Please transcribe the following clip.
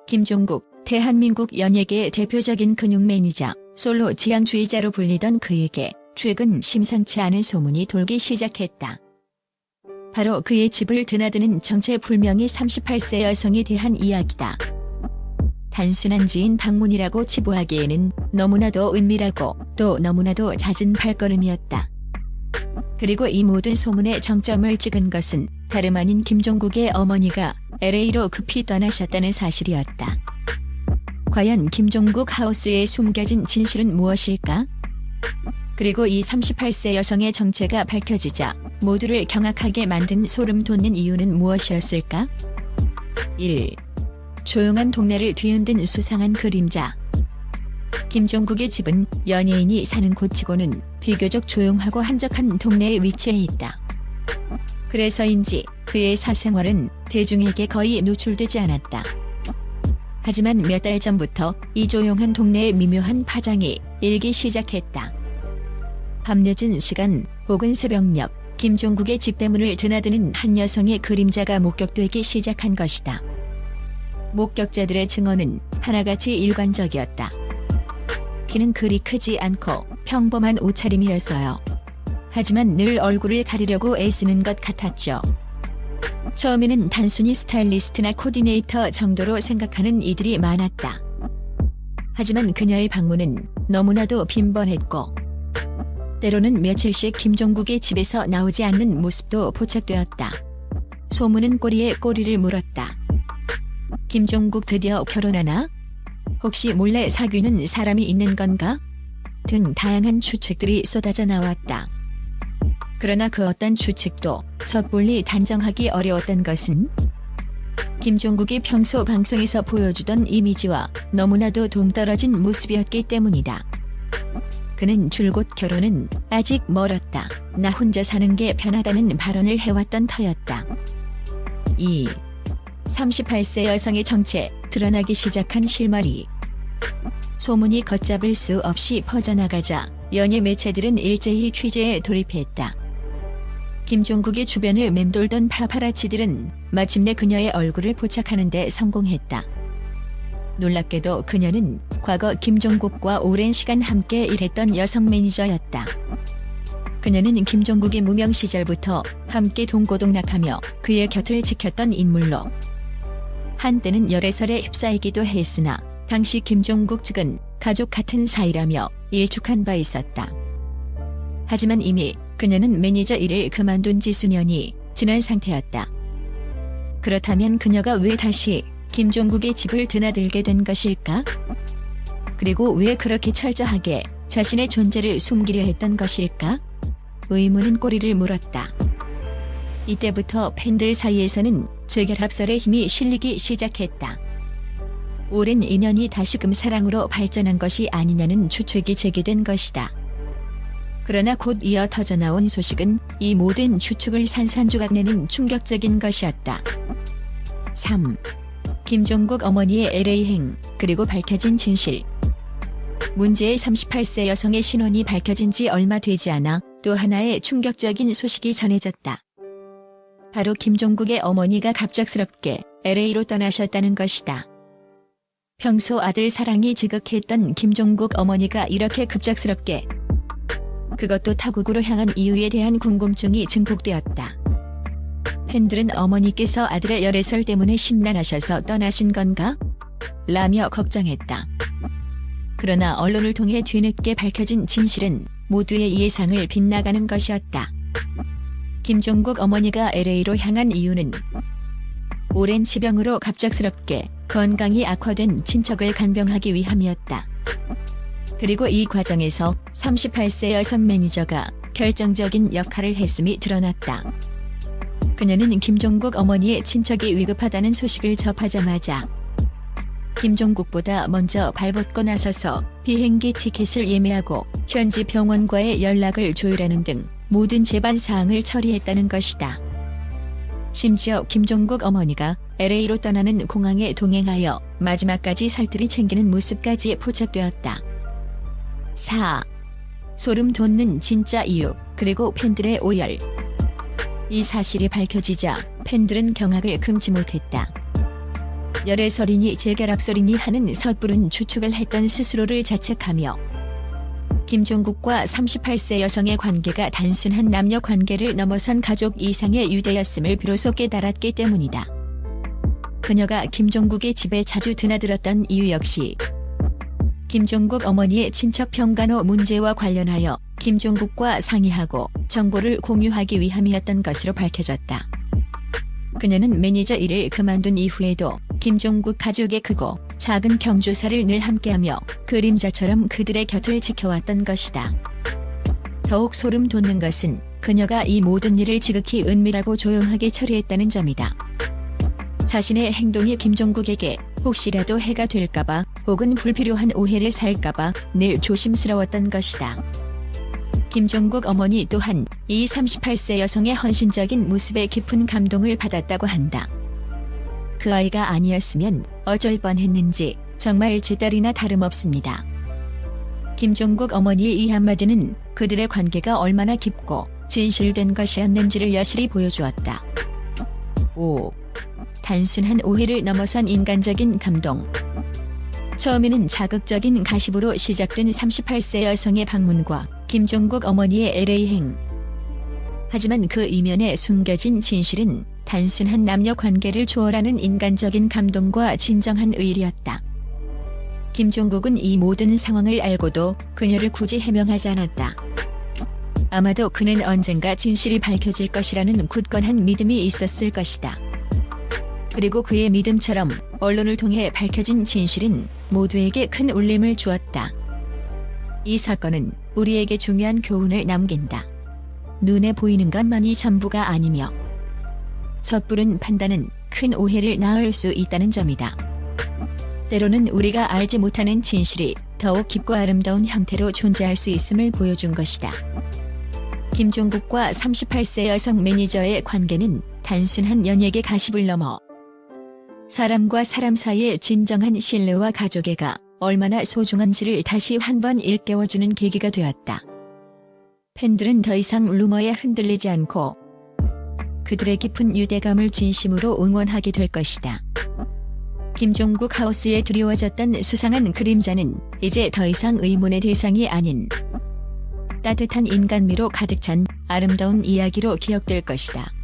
김종국, 대한민국 연예계의 대표적인 근육 매니저, 솔로 지향주의자로 불리던 그에게 최근 심상치 않은 소문이 돌기 시작했다. 바로 그의 집을 드나드는 정체불명의 38세 여성에 대한 이야기다. 단순한 지인 방문이라고 치부하기에는 너무나도 은밀하고 또 너무나도 잦은 발걸음이었다. 그리고 이 모든 소문의 정점을 찍은 것은 다름 아닌 김종국의 어머니가 LA로 급히 떠나셨다는 사실이었다. 과연 김종국 하우스에 숨겨진 진실은 무엇일까? 그리고 이 38세 여성의 정체가 밝혀지자 모두를 경악하게 만든 소름 돋는 이유는 무엇이었을까? 1. 조용한 동네를 뒤흔든 수상한 그림자. 김종국의 집은 연예인이 사는 곳치고는 비교적 조용하고 한적한 동네에 위치해 있다. 그래서인지 그의 사생활은 대중에게 거의 노출되지 않았다. 하지만 몇 달 전부터 이 조용한 동네의 미묘한 파장이 일기 시작했다. 밤늦은 시간 혹은 새벽녘 김종국의 집 대문을 드나드는 한 여성의 그림자가 목격되기 시작한 것이다. 목격자들의 증언은 하나같이 일관적이었다. 키는 그리 크지 않고 평범한 옷차림이었어요. 하지만 늘 얼굴을 가리려고 애쓰는 것 같았죠. 처음에는 단순히 스타일리스트나 코디네이터 정도로 생각하는 이들이 많았다. 하지만 그녀의 방문은 너무나도 빈번했고 때로는 며칠씩 김종국의 집에서 나오지 않는 모습도 포착되었다. 소문은 꼬리에 꼬리를 물었다. 김종국 드디어 결혼하나? 혹시 몰래 사귀는 사람이 있는 건가? 등 다양한 추측들이 쏟아져 나왔다. 그러나 그 어떤 추측도 섣불리 단정하기 어려웠던 것은 김종국이 평소 방송에서 보여주던 이미지와 너무나도 동떨어진 모습이었기 때문이다. 그는 줄곧 결혼은 아직 멀었다. 나 혼자 사는 게 편하다는 발언을 해왔던 터였다. 2. 38세 여성의 정체, 드러나기 시작한 실마리. 소문이 걷잡을 수 없이 퍼져나가자 연예 매체들은 일제히 취재에 돌입했다. 김종국의 주변을 맴돌던 파파라치들은 마침내 그녀의 얼굴을 포착하는 데 성공했다. 놀랍게도 그녀는 과거 김종국과 오랜 시간 함께 일했던 여성 매니저였다. 그녀는 김종국의 무명 시절부터 함께 동고동락하며 그의 곁을 지켰던 인물로 한때는 열애설에 휩싸이기도 했으나 당시 김종국 측은 가족 같은 사이라며 일축한 바 있었다. 하지만 이미 그녀는 매니저 일을 그만둔 지 수년이 지난 상태였다. 그렇다면 그녀가 왜 다시 김종국의 집을 드나들게 된 것일까? 그리고 왜 그렇게 철저하게 자신의 존재를 숨기려 했던 것일까? 의문은 꼬리를 물었다. 이때부터 팬들 사이에서는 재결합설의 힘이 실리기 시작했다. 오랜 인연이 다시금 사랑으로 발전한 것이 아니냐는 추측이 제기된 것이다. 그러나 곧 이어 터져나온 소식은 이 모든 추측을 산산조각내는 충격적인 것이었다. 3. 김종국 어머니의 LA행, 그리고 밝혀진 진실. 문제의 38세 여성의 신원이 밝혀진 지 얼마 되지 않아 또 하나의 충격적인 소식이 전해졌다. 바로 김종국의 어머니가 갑작스럽게 LA로 떠나셨다는 것이다. 평소 아들 사랑이 지극했던 김종국 어머니가 이렇게 급작스럽게, 그것도 타국으로 향한 이유에 대한 궁금증이 증폭되었다. 팬들은 어머니께서 아들의 열애설 때문에 심란하셔서 떠나신 건가? 라며 걱정했다. 그러나 언론을 통해 뒤늦게 밝혀진 진실은 모두의 예상을 빗나가는 것이었다. 김종국 어머니가 LA로 향한 이유는 오랜 지병으로 갑작스럽게 건강이 악화된 친척을 간병하기 위함이었다. 그리고 이 과정에서 38세 여성 매니저가 결정적인 역할을 했음이 드러났다. 그녀는 김종국 어머니의 친척이 위급하다는 소식을 접하자마자 김종국보다 먼저 발벗고 나서서 비행기 티켓을 예매하고 현지 병원과의 연락을 조율하는 등 모든 제반 사항을 처리했다는 것이다. 심지어 김종국 어머니가 LA로 떠나는 공항에 동행하여 마지막까지 살뜰히 챙기는 모습까지 포착되었다. 4. 소름 돋는 진짜 이유, 그리고 팬들의 오열. 이 사실이 밝혀지자 팬들은 경악을 금치 못했다. 열애설이니 재결합설이니 하는 섣부른 추측을 했던 스스로를 자책하며 김종국과 38세 여성의 관계가 단순한 남녀 관계를 넘어선 가족 이상의 유대였음을 비로소 깨달았기 때문이다. 그녀가 김종국의 집에 자주 드나들었던 이유 역시 김종국 어머니의 친척 평간호 문제와 관련하여 김종국과 상의하고 정보를 공유하기 위함이었던 것으로 밝혀졌다. 그녀는 매니저 일을 그만둔 이후에도 김종국 가족의 크고 작은 경조사를 늘 함께하며 그림자처럼 그들의 곁을 지켜왔던 것이다. 더욱 소름 돋는 것은 그녀가 이 모든 일을 지극히 은밀하고 조용하게 처리했다는 점이다. 자신의 행동이 김종국에게 혹시라도 해가 될까봐 혹은 불필요한 오해를 살까봐 늘 조심스러웠던 것이다. 김종국 어머니 또한 이 38세 여성의 헌신적인 모습에 깊은 감동을 받았다고 한다. 그 아이가 아니었으면 어쩔 뻔했는지 정말 제 딸이나 다름없습니다. 김종국 어머니의 이 한마디는 그들의 관계가 얼마나 깊고 진실된 것이었는지를 여실히 보여주었다. 5. 단순한 오해를 넘어선 인간적인 감동. 처음에는 자극적인 가십으로 시작된 38세 여성의 방문과 김종국 어머니의 LA행. 하지만 그 이면에 숨겨진 진실은 단순한 남녀 관계를 초월하는 인간적인 감동과 진정한 의리였다. 김종국은 이 모든 상황을 알고도 그녀를 굳이 해명하지 않았다. 아마도 그는 언젠가 진실이 밝혀질 것이라는 굳건한 믿음이 있었을 것이다. 그리고 그의 믿음처럼 언론을 통해 밝혀진 진실은 모두에게 큰 울림을 주었다. 이 사건은 우리에게 중요한 교훈을 남긴다. 눈에 보이는 것만이 전부가 아니며 섣부른 판단은 큰 오해를 낳을 수 있다는 점이다. 때로는 우리가 알지 못하는 진실이 더욱 깊고 아름다운 형태로 존재할 수 있음을 보여준 것이다. 김종국과 38세 여성 매니저의 관계는 단순한 연예계 가십을 넘어 사람과 사람 사이의 진정한 신뢰와 가족애가 얼마나 소중한지를 다시 한번 일깨워주는 계기가 되었다. 팬들은 더 이상 루머에 흔들리지 않고 그들의 깊은 유대감을 진심으로 응원하게 될 것이다. 김종국 하우스에 드리워졌던 수상한 그림자는 이제 더 이상 의문의 대상이 아닌 따뜻한 인간미로 가득 찬 아름다운 이야기로 기억될 것이다.